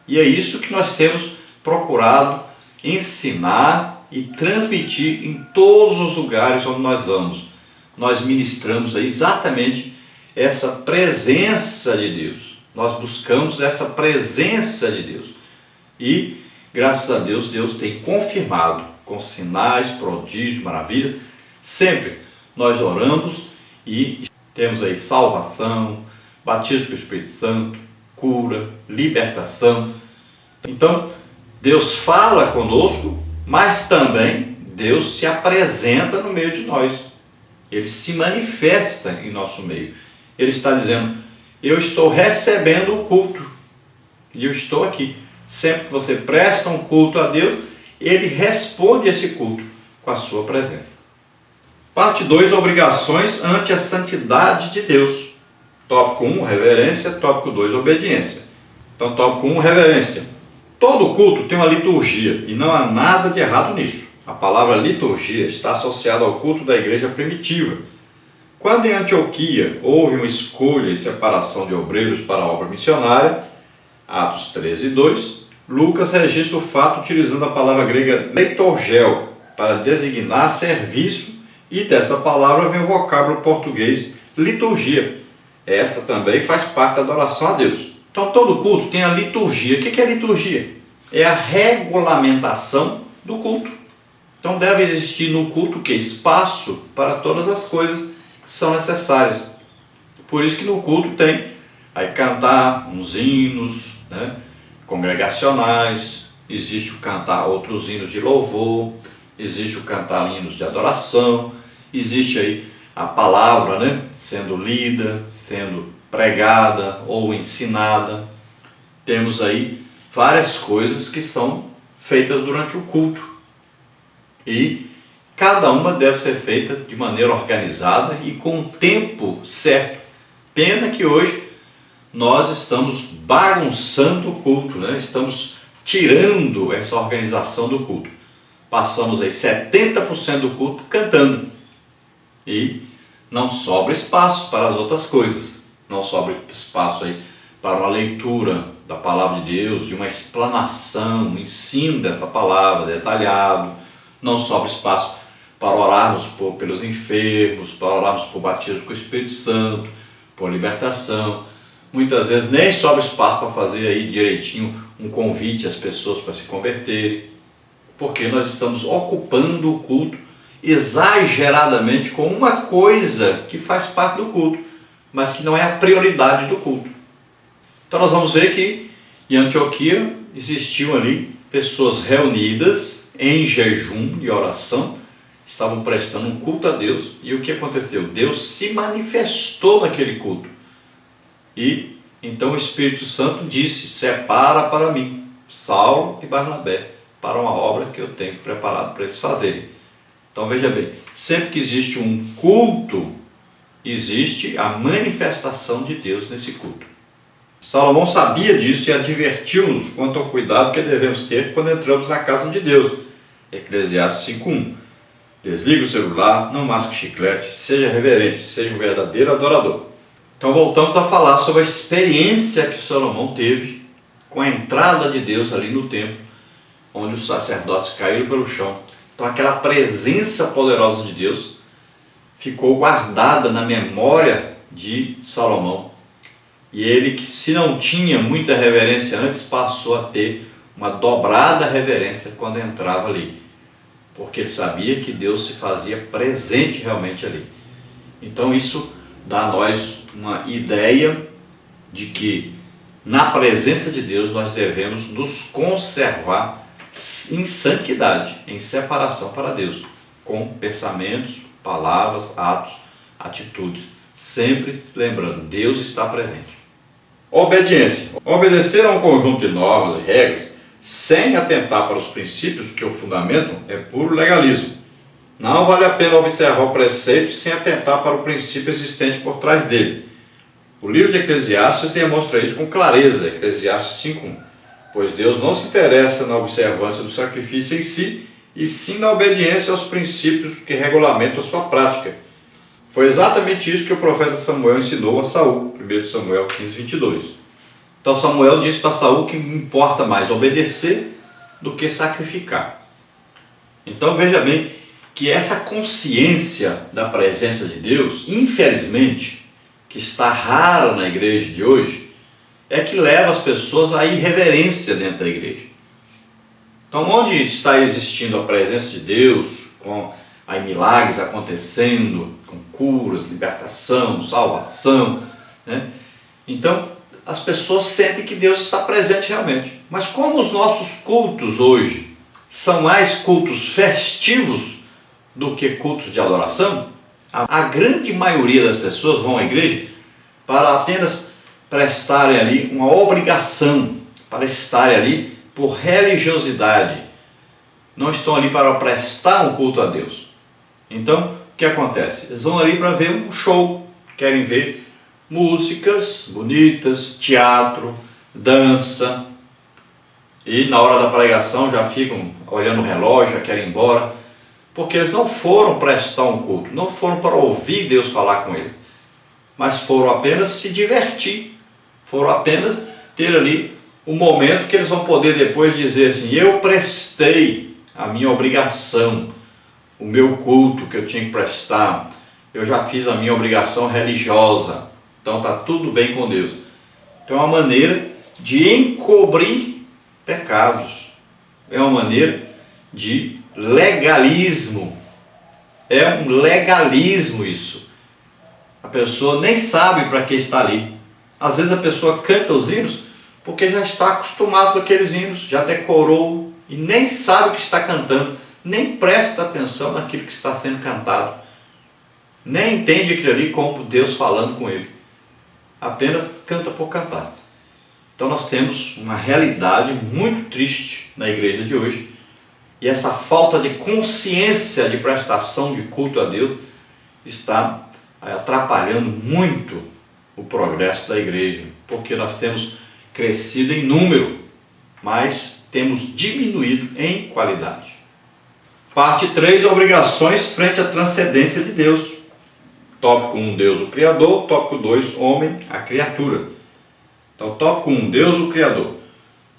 E é isso que nós temos procurado ensinar e transmitir em todos os lugares onde nós vamos. Nós ministramos exatamente essa presença de Deus. Nós buscamos essa presença de Deus. E, graças a Deus, Deus tem confirmado com sinais, prodígios, maravilhas. Sempre nós oramos e temos aí salvação, batismo com o Espírito Santo, cura, libertação. Então, Deus fala conosco, mas também Deus se apresenta no meio de nós. Ele se manifesta em nosso meio. Ele está dizendo, eu estou recebendo o culto e eu estou aqui. Sempre que você presta um culto a Deus, Ele responde esse culto com a sua presença. Parte 2, obrigações ante a santidade de Deus. Tópico 1, reverência. Tópico 2, obediência. Então, tópico 1, reverência. Todo culto tem uma liturgia e não há nada de errado nisso. A palavra liturgia está associada ao culto da igreja primitiva. Quando em Antioquia houve uma escolha e separação de obreiros para a obra missionária, Atos 13:2, Lucas registra o fato utilizando a palavra grega leitorgel para designar serviço, e dessa palavra vem o vocábulo português liturgia. Esta também faz parte da adoração a Deus. Então todo culto tem a liturgia. O que é liturgia? É a regulamentação do culto. Então deve existir no culto que espaço para todas as coisas que são necessárias. Por isso que no culto tem aí cantar uns hinos, né, congregacionais, existe o cantar outros hinos de louvor, existe o cantar hinos de adoração, existe aí a palavra, né, sendo lida, sendo pregada ou ensinada. Temos aí várias coisas que são feitas durante o culto. E cada uma deve ser feita de maneira organizada e com o tempo certo. Pena que hoje nós estamos bagunçando o culto, né? Estamos tirando essa organização do culto. Passamos aí 70% do culto cantando. E não sobra espaço para as outras coisas. Não sobra espaço aí para uma leitura da palavra de Deus, de uma explanação, um ensino dessa palavra detalhado. Não sobra espaço para orarmos pelos enfermos, para orarmos por batismo com o Espírito Santo, por libertação. Muitas vezes nem sobra espaço para fazer aí direitinho um convite às pessoas para se converterem, porque nós estamos ocupando o culto exageradamente com uma coisa que faz parte do culto, mas que não é a prioridade do culto. Então nós vamos ver que em Antioquia existiam ali pessoas reunidas em jejum e oração, estavam prestando um culto a Deus. E o que aconteceu? Deus se manifestou naquele culto. E então o Espírito Santo disse, separa para mim Saulo e Barnabé para uma obra que eu tenho preparado para eles fazerem. Então veja bem, sempre que existe um culto, existe a manifestação de Deus nesse culto. Salomão sabia disso e advertiu-nos quanto ao cuidado que devemos ter quando entramos na casa de Deus. Eclesiastes 5:1. Desligue o celular, não masque chiclete, seja reverente, seja um verdadeiro adorador. Então voltamos a falar sobre a experiência que Salomão teve com a entrada de Deus ali no templo, onde os sacerdotes caíram pelo chão. Então aquela presença poderosa de Deus ficou guardada na memória de Salomão. E ele, que se não tinha muita reverência antes, passou a ter uma dobrada reverência quando entrava ali, porque ele sabia que Deus se fazia presente realmente ali. Então isso dá a nós uma ideia de que na presença de Deus nós devemos nos conservar em santidade, em separação para Deus, com pensamentos, palavras, atos, atitudes, sempre lembrando, Deus está presente. Obediência. Obedecer a um conjunto de normas e regras sem atentar para os princípios que o fundamentam é puro legalismo. Não vale a pena observar o preceito sem atentar para o princípio existente por trás dele. O livro de Eclesiastes demonstra isso com clareza, Eclesiastes 5:1. Pois Deus não se interessa na observância do sacrifício em si, e sim na obediência aos princípios que regulamentam a sua prática. Foi exatamente isso que o profeta Samuel ensinou a Saul, 1 Samuel 15:22. Então Samuel disse para Saul que importa mais obedecer do que sacrificar. Então veja bem que essa consciência da presença de Deus, infelizmente, que está rara na igreja de hoje, é que leva as pessoas à irreverência dentro da igreja. Então onde está existindo a presença de Deus, com aí milagres acontecendo, com curas, libertação, salvação, né? Então as pessoas sentem que Deus está presente realmente. Mas como os nossos cultos hoje são mais cultos festivos do que cultos de adoração, a grande maioria das pessoas vão à igreja para apenas prestarem ali uma obrigação, para estarem ali por religiosidade. Não estão ali para prestar um culto a Deus. Então, o que acontece? Eles vão ali para ver um show, querem ver músicas bonitas, teatro, dança, e na hora da pregação já ficam olhando o relógio, já querem ir embora, porque eles não foram prestar um culto, não foram para ouvir Deus falar com eles, mas foram apenas se divertir, foram apenas ter ali um momento que eles vão poder depois dizer assim: eu prestei a minha obrigação, o meu culto que eu tinha que prestar, eu já fiz a minha obrigação religiosa, então está tudo bem com Deus. Então é uma maneira de encobrir pecados, é uma maneira de legalismo, é um legalismo isso. A pessoa nem sabe para que está ali. Às vezes a pessoa canta os hinos porque já está acostumado com aqueles hinos, já decorou e nem sabe o que está cantando, nem presta atenção naquilo que está sendo cantado, nem entende aquilo ali como Deus falando com ele, apenas canta por cantar. Então nós temos uma realidade muito triste na igreja de hoje, e essa falta de consciência de prestação de culto a Deus está atrapalhando muito o progresso da igreja, porque nós temos crescido em número, mas temos diminuído em qualidade. Parte 3, obrigações frente à transcendência de Deus. Tópico 1, Deus o Criador. Tópico 2, homem, a criatura. Então, tópico 1, Deus o Criador.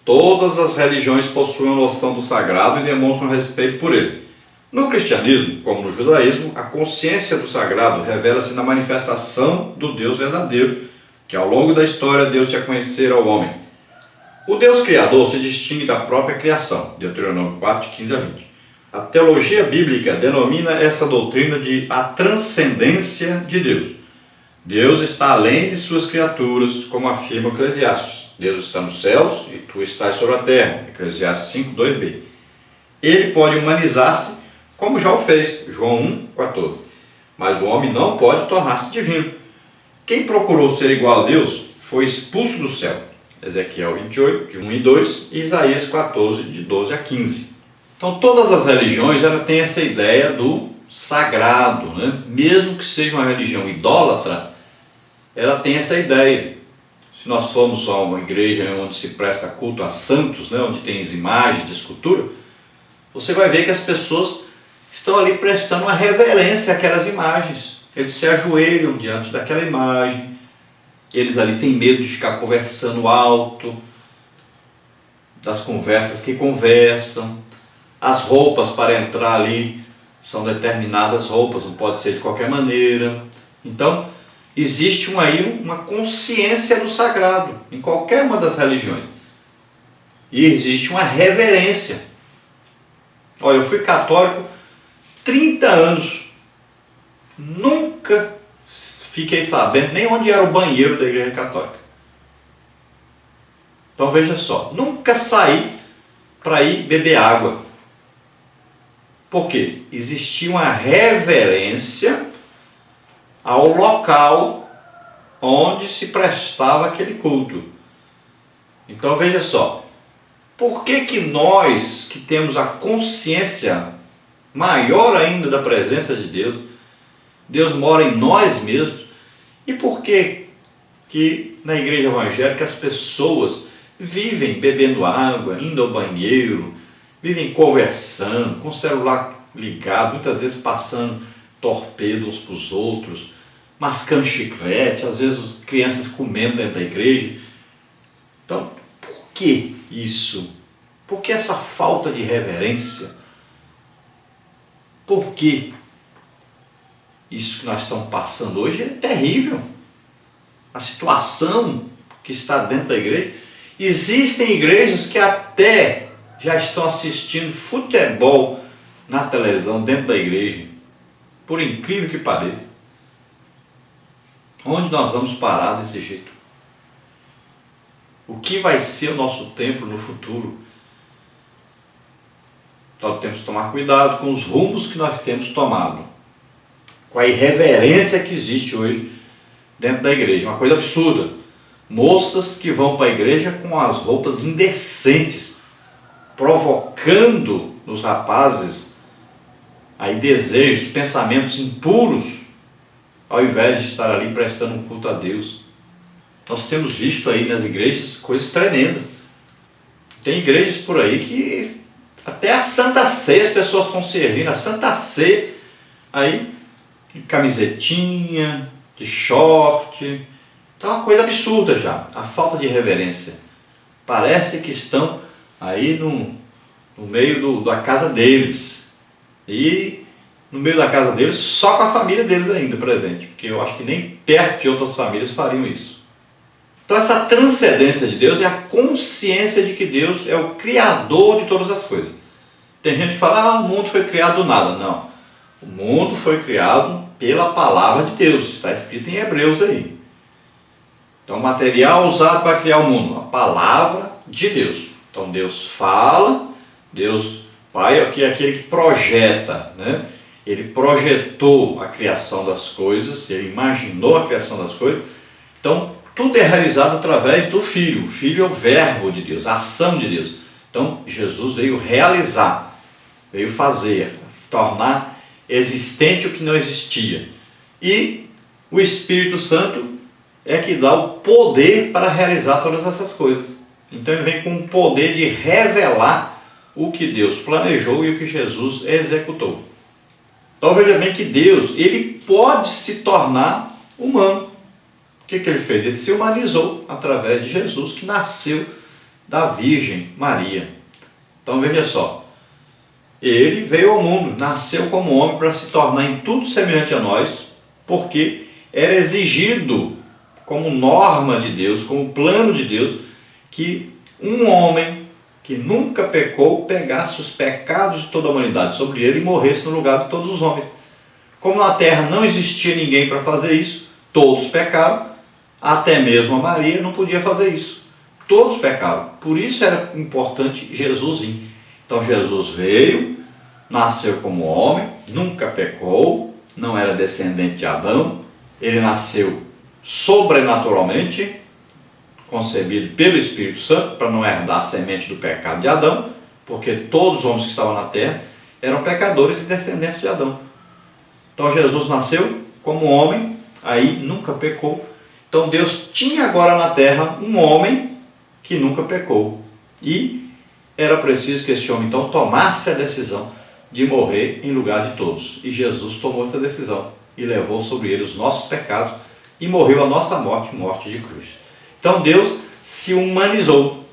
Todas as religiões possuem a noção do sagrado e demonstram respeito por ele. No cristianismo, como no judaísmo, a consciência do sagrado revela-se na manifestação do Deus verdadeiro, que ao longo da história deu-se a conhecer ao homem. O Deus Criador se distingue da própria criação, Deuteronômio 4, 15 a 20. A teologia bíblica denomina essa doutrina de a transcendência de Deus. Deus está além de suas criaturas, como afirma o Eclesiastes. Deus está nos céus e tu estás sobre a terra, Eclesiastes 5, 2b. Ele pode humanizar-se, como já o fez, João 1, 14. Mas o homem não pode tornar-se divino. Quem procurou ser igual a Deus foi expulso do céu, Ezequiel 28, de 1 e 2, e Isaías 14, de 12 a 15. Então todas as religiões têm essa ideia do sagrado, né? Mesmo que seja uma religião idólatra, ela tem essa ideia. Se nós formos a uma igreja onde se presta culto a santos, né? Onde tem as imagens de escultura, você vai ver que as pessoas estão ali prestando uma reverência àquelas imagens. Eles se ajoelham diante daquela imagem, eles ali têm medo de ficar conversando alto, das conversas que conversam. As roupas para entrar ali são determinadas roupas, não pode ser de qualquer maneira. Então, existe uma consciência do sagrado em qualquer uma das religiões. E existe uma reverência. Olha, eu fui católico 30 anos. Nunca fiquei sabendo nem onde era o banheiro da igreja católica. Então veja só, nunca saí para ir beber água. Por quê? Existia uma reverência ao local onde se prestava aquele culto. Então veja só, por que nós que temos a consciência maior ainda da presença de Deus, Deus mora em nós mesmos, e por que na igreja evangélica as pessoas vivem bebendo água, indo ao banheiro, vivem conversando, com o celular ligado, muitas vezes passando torpedo uns para os outros, mascando chiclete, às vezes crianças comendo dentro da igreja. Então, por que isso? Por que essa falta de reverência? Por que isso que nós estamos passando hoje é terrível? A situação que está dentro da igreja. Existem igrejas que até já estão assistindo futebol na televisão dentro da igreja. Por incrível que pareça. Onde nós vamos parar desse jeito? O que vai ser o nosso templo no futuro? Nós temos que tomar cuidado com os rumos que nós temos tomado. Com a irreverência que existe hoje dentro da igreja. Uma coisa absurda. Moças que vão para a igreja com as roupas indecentes, provocando nos rapazes aí desejos, pensamentos impuros, ao invés de estar ali prestando um culto a Deus. Nós temos visto aí nas igrejas coisas tremendas. Tem igrejas por aí que até a Santa Ceia as pessoas estão servindo, a Santa Ceia aí de camisetinha, de short. Então é uma coisa absurda já, a falta de reverência. Parece que estão aí no meio da casa deles. E no meio da casa deles, só com a família deles ainda presente. Porque eu acho que nem perto de outras famílias fariam isso. Então essa transcendência de Deus é a consciência de que Deus é o Criador de todas as coisas. Tem gente que fala, o mundo foi criado do nada. Não. O mundo foi criado pela palavra de Deus. Está escrito em Hebreus aí. Então, o material usado para criar o mundo, a palavra de Deus. Então, Deus fala, Deus Pai é aquele que projeta, né? Ele projetou a criação das coisas, ele imaginou a criação das coisas. Então, tudo é realizado através do Filho. O Filho é o verbo de Deus, a ação de Deus. Então, Jesus veio realizar, veio fazer, tornar existente o que não existia. E o Espírito Santo é que dá o poder para realizar todas essas coisas. Então ele vem com o poder de revelar o que Deus planejou e o que Jesus executou. Então veja bem que Deus, ele pode se tornar humano. O que ele fez? Ele se humanizou através de Jesus, que nasceu da Virgem Maria. Então veja só, ele veio ao mundo, nasceu como homem para se tornar em tudo semelhante a nós, porque era exigido como norma de Deus, como plano de Deus, que um homem que nunca pecou pegasse os pecados de toda a humanidade sobre ele e morresse no lugar de todos os homens. Como na terra não existia ninguém para fazer isso, todos pecaram, até mesmo a Maria não podia fazer isso. Todos pecaram. Por isso era importante Jesus vir. Então Jesus veio, nasceu como homem, nunca pecou, não era descendente de Adão, ele nasceu sobrenaturalmente, concebido pelo Espírito Santo, para não herdar a semente do pecado de Adão, porque todos os homens que estavam na terra eram pecadores e descendentes de Adão. Então Jesus nasceu como homem, aí nunca pecou. Então Deus tinha agora na terra um homem que nunca pecou. E era preciso que esse homem então tomasse a decisão de morrer em lugar de todos. E Jesus tomou essa decisão e levou sobre ele os nossos pecados e morreu a nossa morte, morte de cruz. Então Deus se humanizou,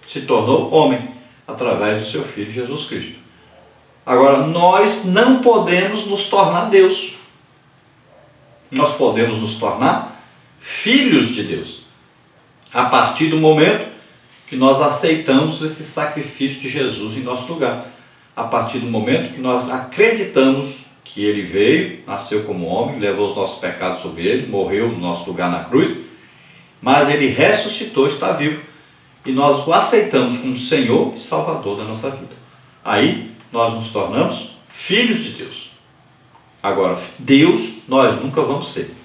se tornou homem, através do seu Filho Jesus Cristo. Agora, nós não podemos nos tornar Deus. Nós podemos nos tornar filhos de Deus, a partir do momento que nós aceitamos esse sacrifício de Jesus em nosso lugar. A partir do momento que nós acreditamos que ele veio, nasceu como homem, levou os nossos pecados sobre ele, morreu no nosso lugar na cruz, mas ele ressuscitou, está vivo, e nós o aceitamos como Senhor e Salvador da nossa vida. Aí nós nos tornamos filhos de Deus. Agora, Deus nós nunca vamos ser.